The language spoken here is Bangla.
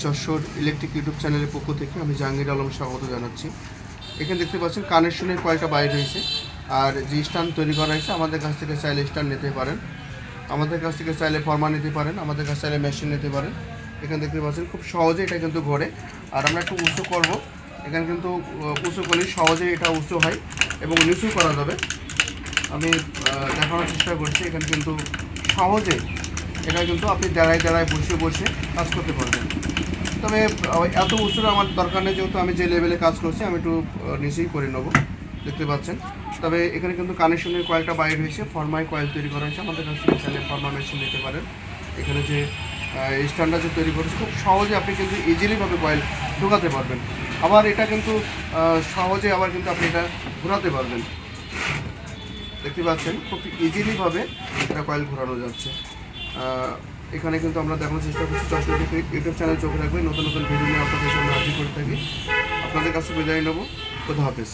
যশোর ইলেকট্রিক ইউটিউব চ্যানেলের পক্ষ থেকে আমি জাহাঙ্গীর আলম স্বাগত জানাচ্ছি। এখানে দেখতে পাচ্ছেন কানেকশনের কয়েলটা বাইরে হয়েছে, আর যে স্ট্যান্ড তৈরি করা হয়েছে আমাদের কাছ থেকে চাইলে স্ট্যান্ড নিতে পারেন, আমাদের কাছ থেকে চাইলে ফর্মা নিতে পারেন, আমাদের কাছে চাইলে মেশিন নিতে পারেন। এখানে দেখতে পাচ্ছেন খুব সহজে এটা কিন্তু ঘোরে। আর আমরা একটু উঁচু করব, এখানে কিন্তু উঁচু করলে সহজে এটা উঁচু হয় এবং নিচু করা যাবে। আমি দেখানোর চেষ্টা করছি। এখানে কিন্তু সহজে এটা কিন্তু আপনি দাঁড়ায় দাঁড়ায় বসে বসে কাজ করতে পারবেন। তবে এত উঁচুর আমার দরকার নেই, যেহেতু আমি যে লেভেলে কাজ করছি আমি একটু নিচেই করে নেব, দেখতে পাচ্ছেন। তবে এখানে কিন্তু কানেকশনের কয়েলটা বাইর হয়েছে, ফর্মায় কয়েল তৈরি করা হয়েছে, আমাদের কাছ থেকে চাইলে ফর্মা মেশিন নিতে পারেন। এখানে যে স্ট্যান্ডার্ড যে তৈরি করেছে খুব সহজে আপনি কিন্তু ইজিলিভাবে কয়েল ঢোকাতে পারবেন। আবার এটা কিন্তু সহজে আবার কিন্তু আপনি এটা ঘোরাতে পারবেন, দেখতে পাচ্ছেন খুব ইজিলিভাবে এটা কয়েল ঘোরানো যাচ্ছে। এখানে কিন্তু আমরা দেখানোর চেষ্টা করছি। যশোর ইউটিউব চ্যানেল চোখে রাখবেন, নতুন নতুন ভিডিও নিয়ে আপনাদের সামনে হাজির করে থাকি। আপনাদের কাছে বিদায় নেব। খোদা হাফেজ।